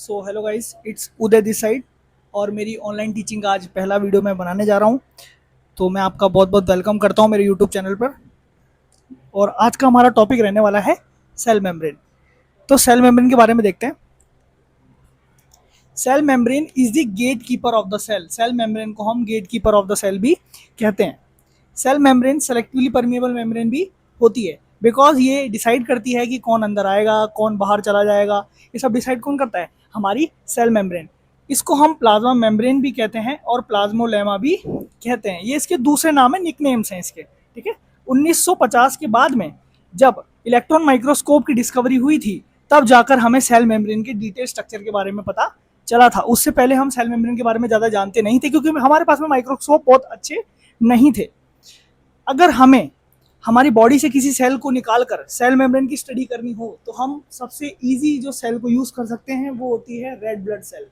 So hello guys, it's Uday this side. और मेरी online teaching का आज पहला वीडियो मैं बनाने जा रहा हूँ। तो मैं आपका बहुत बहुत वेलकम करता हूँ मेरे यूट्यूब चैनल पर। और आज का हमारा टॉपिक रहने वाला है सेल मेम्ब्रेन। तो सेल मेम्ब्रेन के बारे में देखते हैं। Cell membrane is the gate keeper of the cell. Cell membrane को हम gate keeper of the cell भी कहते हैं। Cell membrane selectively permeable membrane भी होती है, बिकॉज ये डिसाइड करती है कि कौन अंदर आएगा कौन बाहर चला जाएगा। ये सब डिसाइड कौन करता है? हमारी सेल मेम्ब्रेन। इसको हम प्लाज्मा मेम्ब्रेन भी कहते हैं और प्लाज्मोलेमा भी कहते हैं। ये इसके दूसरे नाम है, निकनेम्स हैं इसके। ठीक है। 1950 के बाद में जब इलेक्ट्रॉन माइक्रोस्कोप की डिस्कवरी हुई थी, तब जाकर हमें सेल मेम्ब्रेन के डिटेल स्ट्रक्चर के बारे में पता चला था। उससे पहले हम सेल मेम्ब्रेन के बारे में ज़्यादा जानते नहीं थे, क्योंकि हमारे पास में माइक्रोस्कोप बहुत अच्छे नहीं थे। अगर हमें हमारी बॉडी से किसी सेल को निकाल कर सेल मेम्ब्रेन की स्टडी करनी हो, तो हम सबसे इजी जो सेल को यूज़ कर सकते हैं वो होती है रेड ब्लड सेल।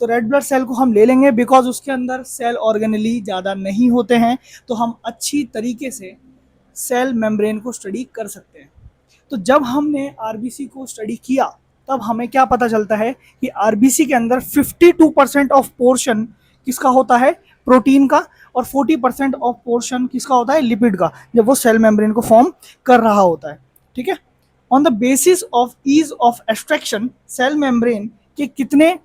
तो रेड ब्लड सेल को हम ले लेंगे, बिकॉज उसके अंदर सेल ऑर्गेनली ज़्यादा नहीं होते हैं, तो हम अच्छी तरीके से सेल मेम्ब्रेन को स्टडी कर सकते हैं। तो जब हमने आरबीसी को स्टडी किया, तब हमें क्या पता चलता है कि आरबीसी के अंदर 52% ऑफ पोर्शन किसका होता है? प्रोटीन का। और 40% ऑफ पोर्शन किसका होता है? लिपिड का, जब वो सेल मेम्ब्रेन को फॉर्म कर रहा होता है। ठीक है। On the basis of ease of extraction, cell membrane के कितने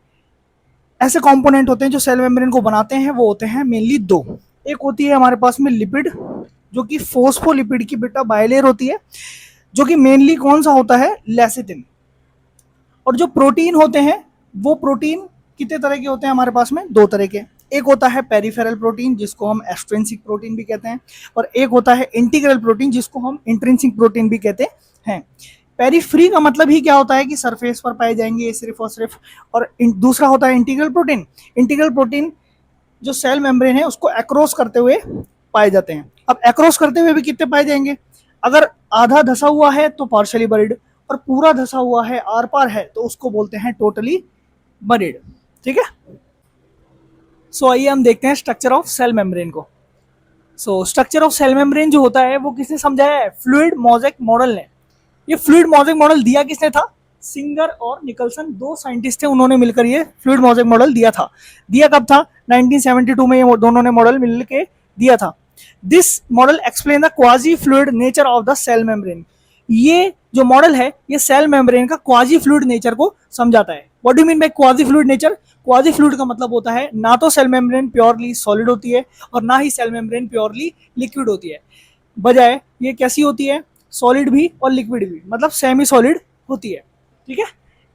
ऐसे कंपोनेंट होते हैं जो सेल मेम्ब्रेन को बनाते हैं? वो होते हैं मेनली दो। एक होती है हमारे पास में लिपिड, जो कि फोस्फोलिपिड की बेटा बायलेयर होती है, जो कि मेनली कौन सा होता है? लेसिथिन। और जो प्रोटीन होते हैं, वो प्रोटीन कितने तरह के होते हैं हमारे पास में? दो तरह के। एक होता है पेरिफेरल प्रोटीन, जिसको हम एक्सट्रिंसिक प्रोटीन भी कहते हैं, और एक होता है इंटीग्रल प्रोटीन, जिसको हम इंट्रिंसिक प्रोटीन भी कहते हैं। पेरीफ्री का मतलब ही क्या होता है कि सरफेस पर पाए जाएंगे सिर्फ और सिर्फ। और दूसरा होता है इंटीग्रल प्रोटीन। इंटीग्रल प्रोटीन जो सेल मेम्ब्रेन है उसको एक्रॉस करते हुए पाए जाते हैं। अब एक्रॉस करते हुए भी कितने पाए जाएंगे? अगर आधा धसा हुआ है तो पार्शियली बरीड, और पूरा धसा हुआ है, आर पार है, तो उसको बोलते हैं टोटली बरीड। ठीक है। सो आइए हम देखते हैं स्ट्रक्चर ऑफ सेल मेम्ब्रेन को। So structure of cell membrane जो होता है वो किसने समझाया है? फ्लूइड मोज़ेक मॉडल ने। ये फ्लूइड मोज़ेक मॉडल दिया किसने था? सिंगर और निकलसन, दो साइंटिस्ट थे, उन्होंने मिलकर ये फ्लूइड मोज़ेक मॉडल दिया था। दिया कब था? 1972 में ये दोनों ने मॉडल मिलकर दिया था। This model explain the quasi fluid nature of the cell membrane. ये जो मॉडल है ये सेल मेम्ब्रेन का क्वाजी फ्लूइड नेचर को समझाता है। What do mean by quasi fluid nature? Quasi fluid का मतलब होता है ना तो सेल मेम्ब्रेन प्योरली सॉलिड होती है और ना ही सेल मेम्ब्रेन प्योरली लिक्विड होती है। बजाय ये कैसी होती है? सॉलिड भी और लिक्विड भी, मतलब सेमी सॉलिड होती है। ठीक है।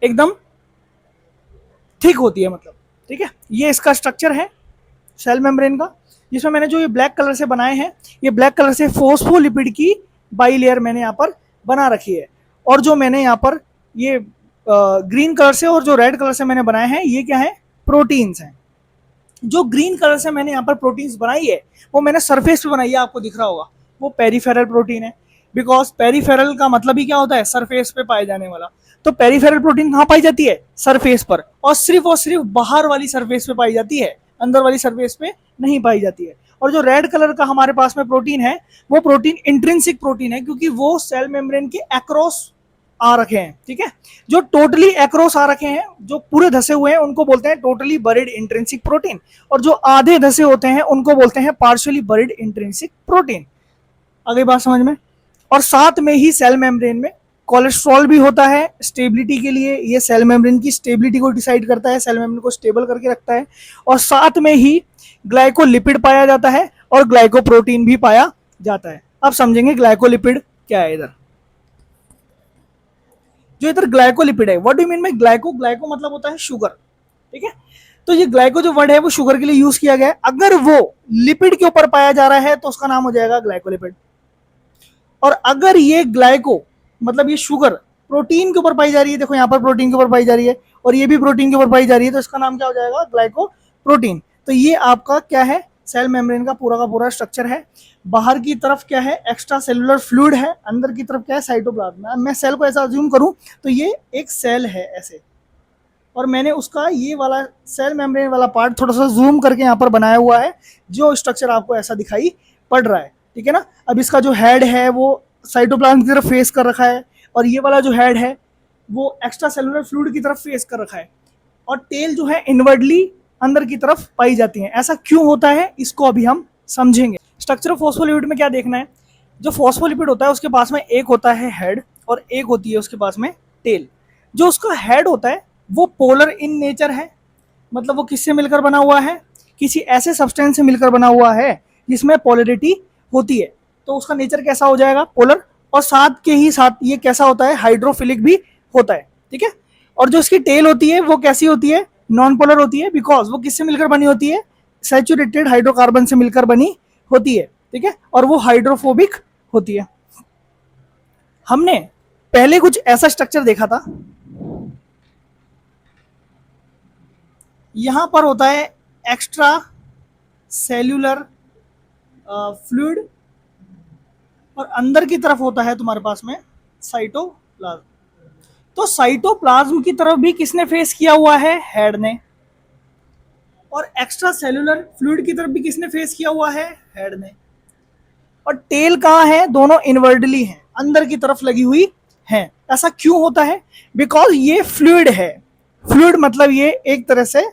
एकदम थिक होती है मतलब। ठीक है। ये इसका स्ट्रक्चर है सेल मेम्ब्रेन का, जिसमें मैंने जो ये ब्लैक कलर से बनाए हैं, ये ब्लैक कलर से फोस्फोलिपिड की बाई लेयर मैंने यहाँ पर बना रखी है। और जो मैंने यहाँ पर ये ग्रीन कलर से और जो रेड कलर से मैंने बनाए हैं, ये क्या है? प्रोटीन्स हैं। जो ग्रीन कलर से मैंने यहाँ पर प्रोटीन्स बनाई है, वो मैंने सरफेस पे बनाई है, आपको दिख रहा होगा। वो पेरीफेरल प्रोटीन है, बिकॉज पेरीफेरल का मतलब ही क्या होता है? सरफेस पे पाए जाने वाला। तो पेरीफेरल प्रोटीन कहाँ पाई जाती है? सरफेस पर, और सिर्फ बाहर वाली सरफेस पे पाई जाती है, अंदर वाली सरफेस पे नहीं पाई जाती है। और जो रेड कलर का हमारे पास में प्रोटीन है, वो प्रोटीन इंट्रिंसिक प्रोटीन है, क्योंकि वो सेल मेम्ब्रेन के अक्रॉस आ रखे हैं। ठीक है। जो टोटली एक्रॉस आ रखे हैं, जो पूरे धसे हुए हैं, उनको बोलते हैं टोटली बरीड इंट्रिंसिक प्रोटीन, और जो आधे धसे होते हैं उनको बोलते हैं पार्शियली बरीड इंट्रिंसिक प्रोटीन। अगली बात समझ में। और साथ में ही सेल मेम्ब्रेन में कोलेस्ट्रॉल भी होता है स्टेबिलिटी के लिए। ये सेल मेम्ब्रेन की स्टेबिलिटी को डिसाइड करता है, सेल मेम्ब्रेन को स्टेबल करके रखता है। और साथ में ही ग्लाइकोलिपिड पाया जाता है और ग्लाइकोप्रोटीन भी पाया जाता है। अब समझेंगे ग्लाइकोलिपिड क्या है। इधर जो इधर ग्लाइकोलिपिड है, what do mean bye glyco? Glyco मतलब होता है शुगर। ठीक है। तो ये ग्लाइको जो वर्ड है वो शुगर के लिए यूज किया गया है। अगर वो लिपिड के ऊपर पाया जा रहा है तो उसका नाम हो जाएगा ग्लाइकोलिपिड। और अगर ये ग्लाइको मतलब ये शुगर प्रोटीन के ऊपर पाई जा रही है, देखो यहाँ पर प्रोटीन के ऊपर पाई जा रही है और ये भी प्रोटीन के ऊपर पाई जा रही है, तो इसका नाम क्या हो जाएगा? Glyco protein. तो ये आपका क्या है? सेल मेम्ब्रेन का पूरा स्ट्रक्चर है। बाहर की तरफ क्या है? एक्स्ट्रा सेलुलर फ्लूइड है। अंदर की तरफ क्या है? साइटोप्लाज्म। मैं सेल को ऐसा अज्यूम करूं तो ये एक सेल है ऐसे, और मैंने उसका ये वाला सेल मेम्ब्रेन वाला पार्ट थोड़ा सा जूम करके यहाँ पर बनाया हुआ है, जो स्ट्रक्चर आपको ऐसा दिखाई पड़ रहा है। ठीक है ना। अब इसका जो हेड है वो साइटोप्लाज्म की तरफ फेस कर रखा है, और ये वाला जो हेड है वो एक्स्ट्रा सेलुलर फ्लूइड की तरफ फेस कर रखा है। और टेल जो है इनवर्डली अंदर की तरफ पाई जाती है। ऐसा क्यों होता है इसको अभी हम समझेंगे। स्ट्रक्चर ऑफ फॉस्फोलिपिड में क्या देखना है, जो फॉस्फोलिपिड होता है उसके पास में एक होता है हेड और एक होती है उसके पास में टेल। जो उसका हेड होता है वो पोलर इन नेचर है, मतलब वो किससे मिलकर बना हुआ है, किसी ऐसे सब्सटेंस से मिलकर बना हुआ है जिसमें पोलरिटी होती है, तो उसका नेचर कैसा हो जाएगा, पोलर। और साथ के ही साथ ये कैसा होता है, हाइड्रोफिलिक भी होता है, ठीक है। और जो इसकी टेल होती है वो कैसी होती है, नॉन पोलर होती है, बिकॉज वो किससे मिलकर बनी होती है, सैचुरेटेड हाइड्रोकार्बन से मिलकर बनी होती है, ठीक है। और वो हाइड्रोफोबिक होती है। हमने पहले कुछ ऐसा स्ट्रक्चर देखा था, यहां पर होता है एक्स्ट्रा सेल्यूलर फ्लूइड और अंदर की तरफ होता है तुम्हारे पास में साइटोप्लाज्म। तो साइटोप्लाज्म की तरफ भी किसने फेस किया हुआ है, हेड ने, और एक्स्ट्रा सेल्यूलर फ्लूइड की तरफ भी किसने फेस किया हुआ है, हेड ने। और टेल कहाँ है, दोनों इनवर्डली हैं, अंदर की तरफ लगी हुई हैं। ऐसा क्यों होता है, बिकॉज ये फ्लूइड है। फ्लूइड मतलब ये एक तरह से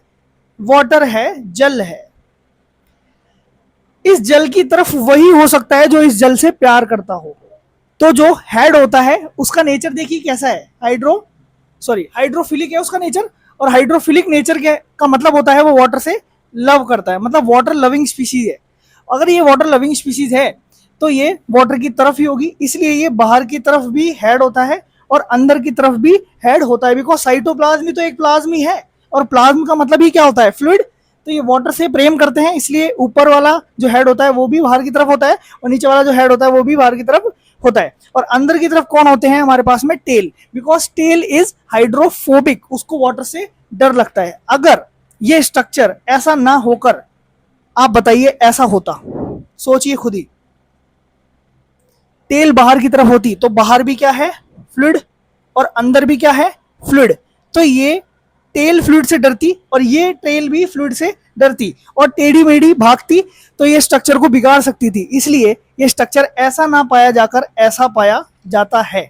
वाटर है, जल है। इस जल की तरफ वही हो सकता है जो इस जल से प्यार करता हो। तो जो हेड होता है उसका नेचर देखिए कैसा है, हाइड्रोफिलिक है उसका नेचर। और हाइड्रोफिलिक नेचर का मतलब होता है वो वाटर से लव करता है, मतलब वाटर लविंग स्पीशीज है। अगर ये वाटर लविंग स्पीशीज है तो ये वाटर की तरफ ही होगी, इसलिए ये बाहर की तरफ भी हेड होता है और अंदर की तरफ भी हेड होता है, बिकॉज साइटोप्लाज्म ही तो एक प्लाज्म ही है, और प्लाज्म का मतलब ही क्या होता है, फ्लूइड। तो ये वाटर से प्रेम करते हैं, इसलिए ऊपर वाला जो हेड होता है वो भी बाहर की तरफ होता है और नीचे वाला जो हेड होता है वो भी बाहर की तरफ होता है। और अंदर की तरफ कौन होते हैं हमारे पास में, tail, because tail is hydrophobic, उसको वाटर से डर लगता है। अगर ये स्ट्रक्चर ऐसा ना होकर आप बताइए ऐसा होता, सोचिए खुद ही, टेल बाहर की तरफ होती तो बाहर भी क्या है, फ्लूइड, और अंदर भी क्या है, फ्लूइड। तो ये टेल फ्लूइड से डरती और ये टेल भी फ्लूइड से डरती और टेढ़ी मेढ़ी भागती, तो ये स्ट्रक्चर को बिगाड़ सकती थी। इसलिए ये स्ट्रक्चर ऐसा ना पाया जाकर ऐसा पाया जाता है।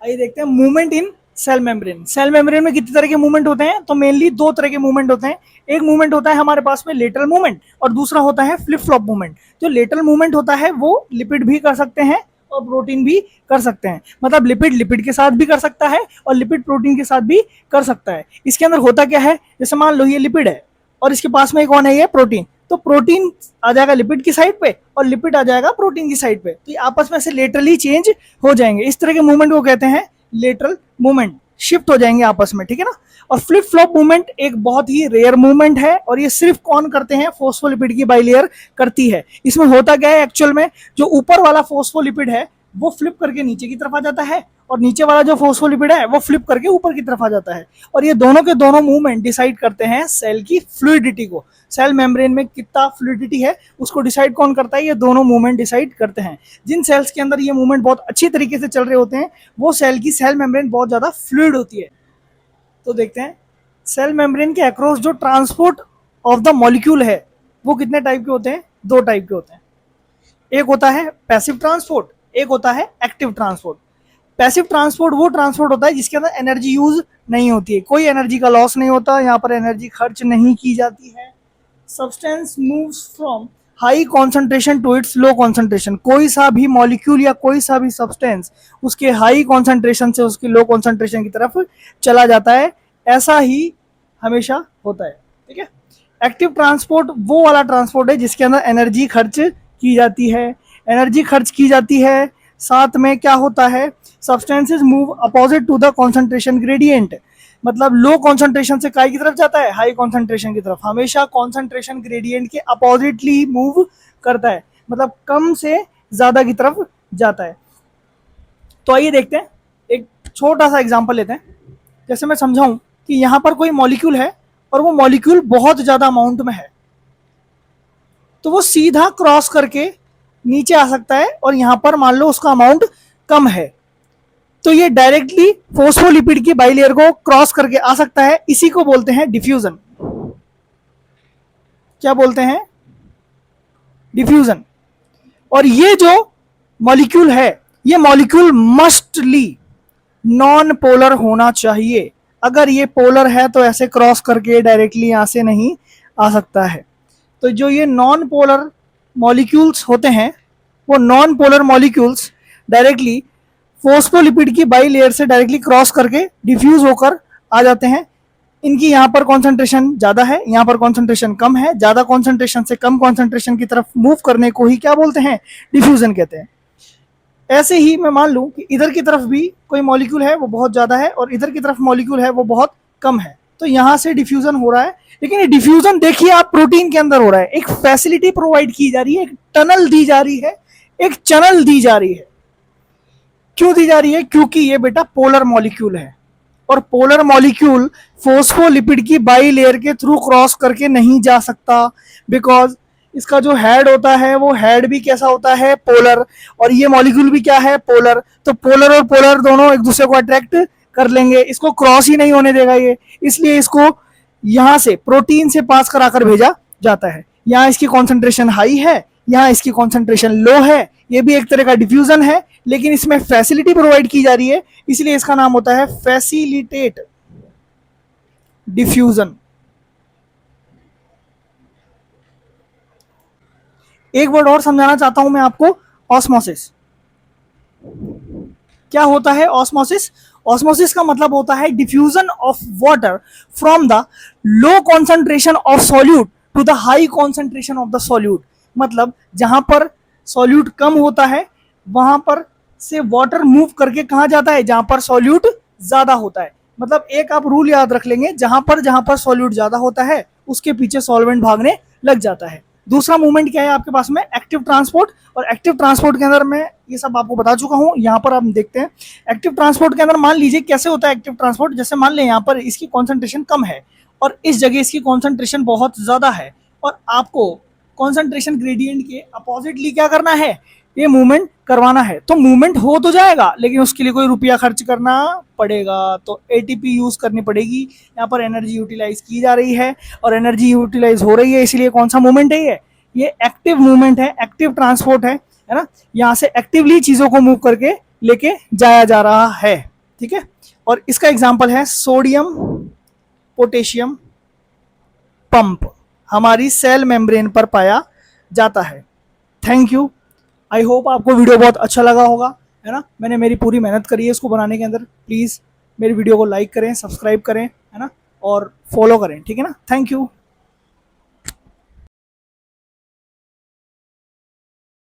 आइए देखते हैं movement in cell membrane. Cell membrane में कितने तरह के मूवमेंट होते हैं, तो मेनली दो तरह के मूवमेंट होते हैं। एक मूवमेंट होता है हमारे पास में लेटरल मूवमेंट और दूसरा होता है फ्लिप फ्लॉप मूवमेंट। जो लेटरल मूवमेंट होता है वो लिपिड भी कर सकते हैं और प्रोटीन भी कर सकते हैं, मतलब लिपिड लिपिड के साथ भी कर सकता है और लिपिड प्रोटीन के साथ भी कर सकता है। इसके अंदर होता क्या है, जैसे मान लो ये लिपिड है और इसके पास में कौन है, ये प्रोटीन, तो प्रोटीन आ जाएगा लिपिड की साइड पे और लिपिड आ जाएगा प्रोटीन की साइड पे, तो ये आपस में से लेटरली चेंज हो जाएंगे। इस तरह के मूवमेंट को कहते हैं लेटरल मूवमेंट, शिफ्ट हो जाएंगे आपस में, ठीक है ना। और फ्लिप फ्लॉप मूवमेंट एक बहुत ही रेयर मूवमेंट है और ये सिर्फ कौन करते हैं, फोस्फोलिपिड की बाइलेयर करती है। इसमें होता क्या है एक्चुअल में, जो ऊपर वाला फोस्फोलिपिड है वो फ्लिप करके नीचे की तरफ आ जाता है और नीचे वाला जो फोस्फोलिपिड है वो फ्लिप करके ऊपर की तरफ आ जाता है। और ये दोनों के दोनों मूवमेंट डिसाइड करते हैं सेल की फ्लूइडिटी को। सेल मेम्ब्रेन में कितना फ्लूइडिटी है उसको डिसाइड कौन करता है, ये दोनों मूवमेंट डिसाइड करते हैं। जिन सेल्स के अंदर ये मूवमेंट बहुत अच्छी तरीके से चल रहे होते हैं वो सेल की सेल मेम्ब्रेन बहुत ज्यादा फ्लूइड होती है। तो देखते हैं सेल मेम्ब्रेन के अक्रॉस जो ट्रांसपोर्ट ऑफ द मॉलिक्यूल है वो कितने टाइप के होते हैं, दो टाइप के होते हैं। एक होता है पैसिव ट्रांसपोर्ट, एक होता है एक्टिव ट्रांसपोर्ट। पैसिव ट्रांसपोर्ट वो ट्रांसपोर्ट होता है जिसके अंदर एनर्जी यूज नहीं होती है, कोई एनर्जी का लॉस नहीं होता, यहाँ पर एनर्जी खर्च नहीं की जाती है। Substance moves from high concentration to its low concentration. कोई सा भी मॉलिक्यूल या कोई सा भी सब्सटेंस उसके हाई कॉन्सेंट्रेशन से उसकी लो कॉन्सेंट्रेशन की तरफ चला जाता है, ऐसा ही हमेशा होता है, ठीक है। एक्टिव ट्रांसपोर्ट वो वाला ट्रांसपोर्ट है जिसके अंदर एनर्जी खर्च की जाती है, एनर्जी खर्च की जाती है। साथ में क्या होता है, substances move opposite to the concentration gradient, मतलब लो कॉन्सेंट्रेशन से काय की तरफ जाता है, हाई कॉन्सेंट्रेशन की तरफ, हमेशा कॉन्सेंट्रेशन ग्रेडियंट के अपोजिटली मूव करता है, मतलब कम से ज्यादा की तरफ जाता है। तो आइए देखते हैं, एक छोटा सा एग्जांपल लेते हैं। जैसे मैं समझाऊं कि यहाँ पर कोई मॉलिक्यूल है और वो मॉलिक्यूल बहुत ज्यादा अमाउंट में है, तो वो सीधा क्रॉस करके नीचे आ सकता है और यहां पर मान लो उसका अमाउंट कम है, तो ये डायरेक्टली फोस्फोलिपिड की बाइलेयर को क्रॉस करके आ सकता है। इसी को बोलते हैं डिफ्यूजन। क्या बोलते हैं, डिफ्यूजन। और ये जो मॉलिक्यूल है ये मॉलिक्यूल मस्टली नॉन पोलर होना चाहिए। अगर ये पोलर है तो ऐसे क्रॉस करके डायरेक्टली यहाँ से नहीं आ सकता है। तो जो ये नॉन पोलर मॉलिक्यूल्स होते हैं, वो non polar molecules directly phospholipid की बाई लेयर से डायरेक्टली क्रॉस करके डिफ्यूज होकर आ जाते हैं। इनकी यहाँ पर कॉन्सेंट्रेशन ज़्यादा है, यहाँ पर कॉन्सेंट्रेशन कम है। ज़्यादा कॉन्सेंट्रेशन से कम कॉन्सेंट्रेशन की तरफ मूव करने को ही क्या बोलते हैं? डिफ्यूजन कहते हैं। ऐसे ही मैं मान लूँ कि इधर की तरफ भी कोई मॉलिक्यूल है वो बहुत ज़्यादा है और इधर की तरफ मॉलिक्यूल है वो बहुत कम है, तो यहाँ से डिफ्यूजन हो रहा है। लेकिन ये डिफ्यूजन देखिए आप प्रोटीन के अंदर हो रहा है। एक फैसिलिटी प्रोवाइड की जा रही है, एक टनल दी जा रही है, एक चैनल दी जा रही है। क्यों दी जा रही है? क्योंकि ये बेटा पोलर मॉलिक्यूल है और पोलर मॉलिक्यूल फोस्फोलिपिड की बाई लेयर के थ्रू क्रॉस करके नहीं जा सकता, बिकॉज इसका जो हेड होता है वो हेड भी कैसा होता है? पोलर। और ये मॉलिक्यूल भी क्या है? पोलर। तो पोलर और पोलर दोनों एक दूसरे को अट्रैक्ट कर लेंगे, इसको क्रॉस ही नहीं होने देगा ये, इसलिए इसको यहां से प्रोटीन से पास कराकर भेजा जाता है। यहाँ इसकी कॉन्सेंट्रेशन हाई है, यहाँ इसकी कॉन्सेंट्रेशन लो है, ये भी एक तरह का डिफ्यूजन है, लेकिन इसमें फैसिलिटी प्रोवाइड की जा रही है, इसलिए इसका नाम होता है फैसिलिटेट डिफ्यूजन। एक वर्ड और समझाना चाहता हूं मैं आपको, ऑस्मोसिस। क्या होता है ऑस्मोसिस? ऑस्मोसिस का मतलब होता है diffusion of water from the low concentration of solute to the high concentration of the solute. मतलब जहां पर सॉल्यूट कम होता है वहां पर से वाटर मूव करके कहां जाता है? जहां पर सॉल्यूट ज्यादा होता है। मतलब एक आप रूल याद रख लेंगे, जहां पर सॉल्यूट ज्यादा होता है उसके पीछे सॉल्वेंट भागने लग जाता है। दूसरा मूवमेंट क्या है आपके पास में? Active transport. और एक्टिव ट्रांसपोर्ट के अंदर मैं ये सब आपको बता चुका हूं। यहाँ पर आप देखते हैं एक्टिव ट्रांसपोर्ट के अंदर मान लीजिए कैसे होता है एक्टिव ट्रांसपोर्ट। जैसे मान लें यहाँ पर इसकी कॉन्सेंट्रेशन कम है और इस जगह इसकी कॉन्सेंट्रेशन बहुत ज्यादा है, और आपको कॉन्सेंट्रेशन ग्रेडियंट के अपोजिटली क्या करना है? ये मूवमेंट करवाना है। तो मूवमेंट हो तो जाएगा, लेकिन उसके लिए कोई रुपया खर्च करना पड़ेगा, तो एटीपी यूज करनी पड़ेगी। यहाँ पर एनर्जी यूटिलाइज की जा रही है और एनर्जी यूटिलाइज हो रही है, इसलिए कौन सा मूवमेंट है? ये एक्टिव मूवमेंट है, एक्टिव ट्रांसपोर्ट है ना। यहाँ से एक्टिवली चीजों को मूव करके लेके जाया जा रहा है, ठीक है। और इसका एग्जाम्पल है सोडियम पोटेशियम पंप, हमारी सेल मेम्ब्रेन पर पाया जाता है। Thank you. आई होप आपको वीडियो बहुत अच्छा लगा होगा, है ना। मैंने मेरी पूरी मेहनत करी है इसको बनाने के अंदर। प्लीज़ मेरी वीडियो को लाइक करें, सब्सक्राइब करें, है ना, और फॉलो करें, ठीक है ना। Thank you.